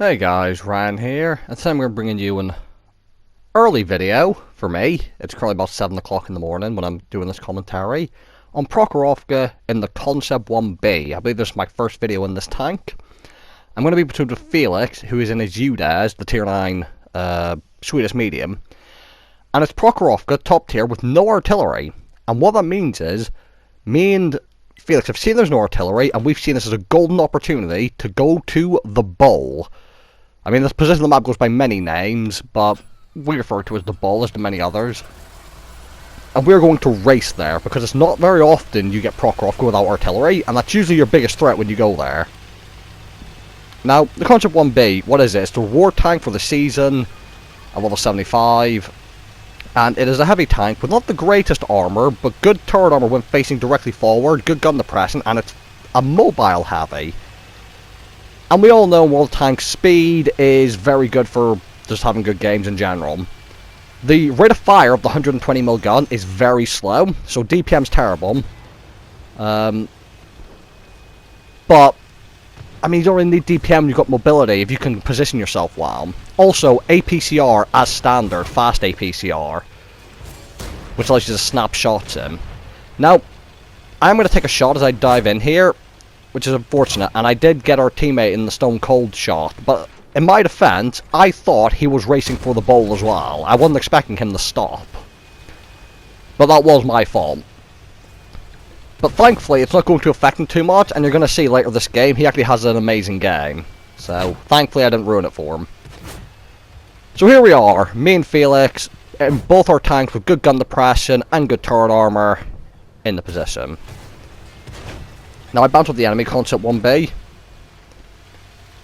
Hey guys, Ryan here, and today I'm bringing you an early video for me. It's currently about 7 o'clock in the morning when I'm doing this commentary on Prokorovka in the Concept 1B. I believe this is my first video in this tank. I'm going to be between Felix, who is in his UDAS, the tier 9 Swedish medium, and it's Prokorovka, top tier, with no artillery. And what that means is, me and Felix have seen there's no artillery, and we've seen this as a golden opportunity to go to the bowl. I mean, this position of the map goes by many names, but we refer to it as the bowl, as to many others. And we're going to race there, because it's not very often you get Prokorovka without artillery, and that's usually your biggest threat when you go there. Now, the Concept 1B, what is it? It's the reward tank for the season, at level 75. And it is a heavy tank with not the greatest armor, but good turret armor when facing directly forward, good gun depression, and it's a mobile heavy. And we all know World Tank speed is very good for just having good games in general. The rate of fire of the 120mm gun is very slow, so DPM's terrible. But, I mean, you don't really need DPM when you've got mobility if you can position yourself well. Also, APCR as standard, fast APCR, which allows you to snap shots in. Now, I'm going to take a shot as I dive in here, which is unfortunate, and I did get our teammate in the stone cold shot, but in my defense, I thought he was racing for the bowl as well. I wasn't expecting him to stop. But that was my fault. But thankfully, it's not going to affect him too much, and you're going to see later this game, he actually has an amazing game. So, thankfully I didn't ruin it for him. So here we are, me and Felix, in both our tanks with good gun depression and good turret armor in the position. Now I bounce up the enemy, Concept 1B.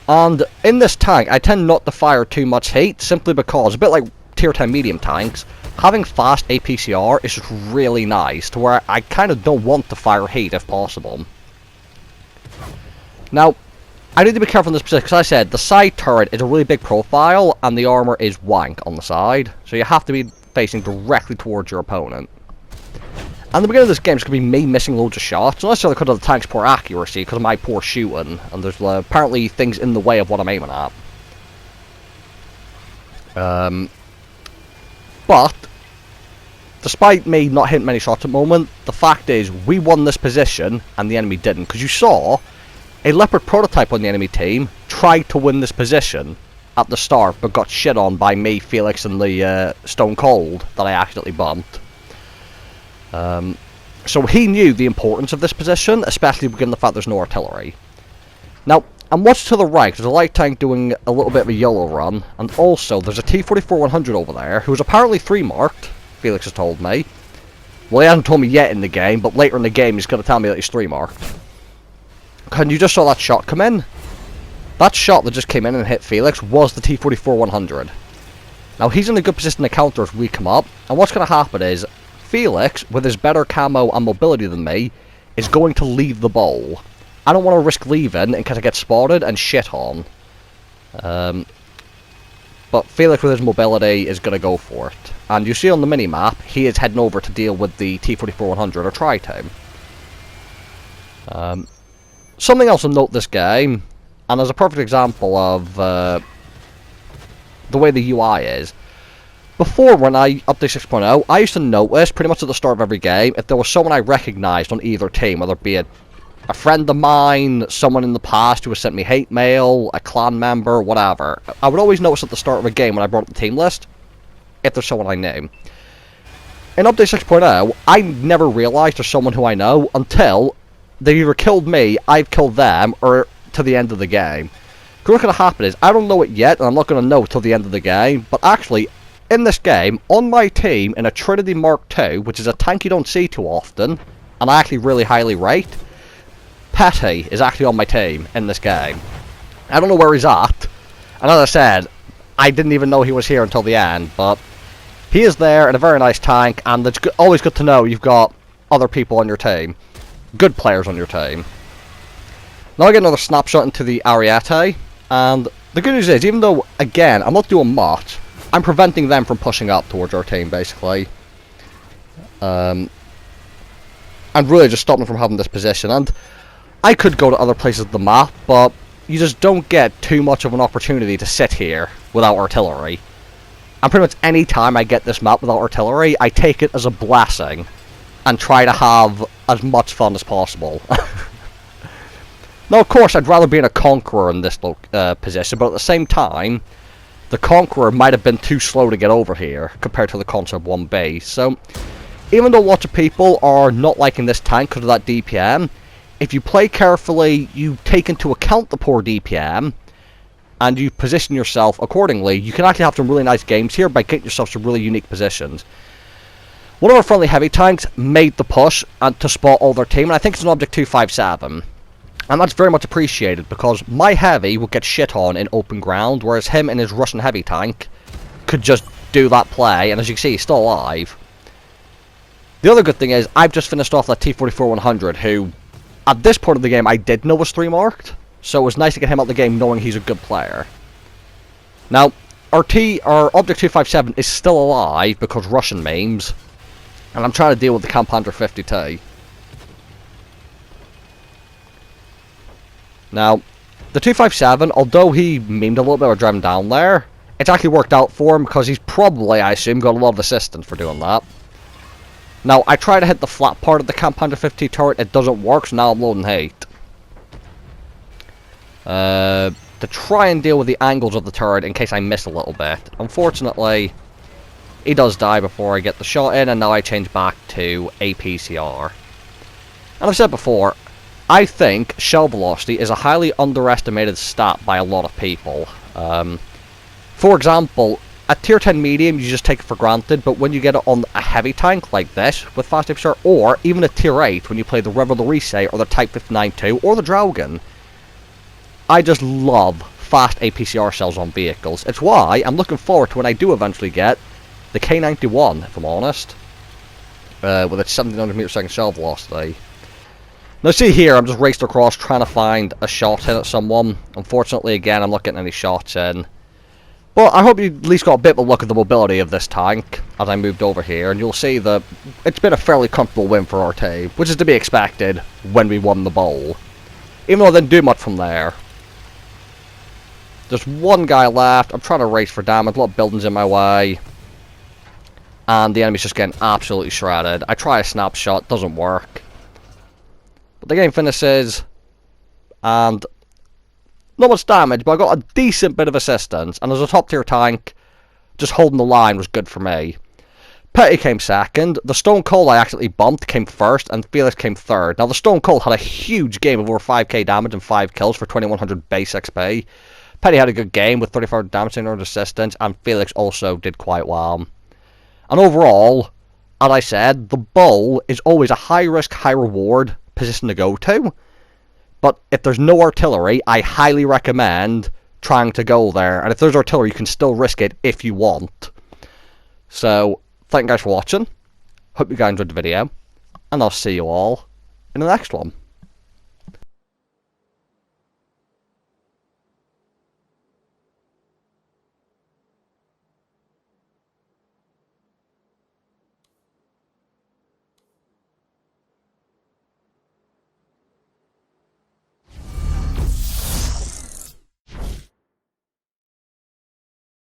And in this tank, I tend not to fire too much heat, simply because, a bit like tier 10 medium tanks, having fast APCR is just really nice, to where I kind of don't want to fire heat if possible. Now, I need to be careful in this position, because I said the side turret is a really big profile, and the armor is wank on the side, so you have to be facing directly towards your opponent. And the beginning of this game is going to be me missing loads of shots, not necessarily because of the tank's poor accuracy, because of my poor shooting, and there's apparently things in the way of what I'm aiming at. But, despite me not hitting many shots at the moment, the fact is, we won this position, and the enemy didn't, because you saw a Leopard prototype on the enemy team tried to win this position at the start, but got shit on by me, Felix, and the Stone Cold that I accidentally bumped. So he knew the importance of this position, especially given the fact there's no artillery. Now, I'm watching to the right, there's a light tank doing a little bit of a YOLO run, and also there's a T-44-100 over there, who's apparently 3-marked, Felix has told me. Well, he hasn't told me yet in the game, but later in the game he's going to tell me that he's 3-marked. And you just saw that shot come in? That shot that just came in and hit Felix was the T-44-100. Now, he's in a good position to counter if we come up, and what's going to happen is, Felix, with his better camo and mobility than me, is going to leave the bowl. I don't want to risk leaving in case I get spotted and shit on. But Felix with his mobility is going to go for it. And you see on the mini-map, he is heading over to deal with the T-44-100, or try to. Something else to note this game, and as a perfect example of the way the UI is, before, when I update 6.0, I used to notice, pretty much at the start of every game, if there was someone I recognized on either team, whether it be a friend of mine, someone in the past who has sent me hate mail, a clan member, whatever. I would always notice at the start of a game when I brought up the team list, if there's someone I knew. In update 6.0, I never realized there's someone who I know until they either killed me, I've killed them, or to the end of the game. Because what's going to happen is, I don't know it yet, and I'm not going to know till the end of the game, but actually, in this game, on my team, in a Trinity Mark II, which is a tank you don't see too often, and I actually really highly rate, Petty is actually on my team in this game. I don't know where he's at, and as I said, I didn't even know he was here until the end, but he is there in a very nice tank, and it's always good to know you've got other people on your team. Good players on your team. Now I get another snapshot into the Ariete, and the good news is, even though, again, I'm not doing much, I'm preventing them from pushing up towards our team, basically. And really just stopping them from having this position. And I could go to other places of the map, but you just don't get too much of an opportunity to sit here without artillery. And pretty much any time I get this map without artillery, I take it as a blessing and try to have as much fun as possible. Now, of course, I'd rather be in a Conqueror in this position, but at the same time, the Conqueror might have been too slow to get over here compared to the Concept 1B. So, even though lots of people are not liking this tank because of that DPM, if you play carefully, you take into account the poor DPM, and you position yourself accordingly, you can actually have some really nice games here by getting yourself some really unique positions. One of our friendly heavy tanks made the push to spot all their team, and I think it's an Object 257. And that's very much appreciated, because my heavy would get shit on in open ground, whereas him and his Russian heavy tank could just do that play, and as you can see, he's still alive. The other good thing is, I've just finished off that T-44-100, who, at this point of the game, I did know was 3-marked. So it was nice to get him out of the game knowing he's a good player. Now, our Object 257 is still alive because Russian memes. And I'm trying to deal with the Kampandra 52. Now, the 257, although he memed a little bit or driving down there, it's actually worked out for him because he's probably, I assume, got a lot of assistance for doing that. Now, I try to hit the flat part of the Kampandra 52 turret, it doesn't work, so now I'm loading hate. To try and deal with the angles of the turret in case I miss a little bit. Unfortunately, he does die before I get the shot in, and now I change back to APCR. And I've said before, I think shell velocity is a highly underestimated stat by a lot of people. For example, at tier 10 medium you just take it for granted, but when you get it on a heavy tank like this, with fast APCR, or even a tier 8 when you play the Revolurise or the Type 59-2 or the Draugen, I just love fast APCR shells on vehicles. It's why I'm looking forward to when I do eventually get the K91, if I'm honest. With its 1700 meter second shell velocity. Now see here, I'm just raced across trying to find a shot in at someone. Unfortunately, again, I'm not getting any shots in. But I hope you at least got a bit of a look at the mobility of this tank as I moved over here, and you'll see that it's been a fairly comfortable win for our team, which is to be expected when we won the bowl. Even though I didn't do much from there. There's one guy left. I'm trying to race for damage. A lot of buildings in my way. And the enemy's just getting absolutely shredded. I try a snapshot. Doesn't work. But the game finishes. And not much damage, but I got a decent bit of assistance. And as a top tier tank, just holding the line was good for me. Petty came second. The Stone Cold I accidentally bumped came first. And Felix came third. Now the Stone Cold had a huge game of over 5k damage and 5 kills for 2100 base XP. Petty had a good game with 35 damage and assistance, and Felix also did quite well. And overall, as I said, the bowl is always a high risk, high reward position to go to. But if there's no artillery, I highly recommend trying to go there. And if there's artillery, you can still risk it if you want. So, thank you guys for watching. Hope you guys enjoyed the video. And I'll see you all in the next one.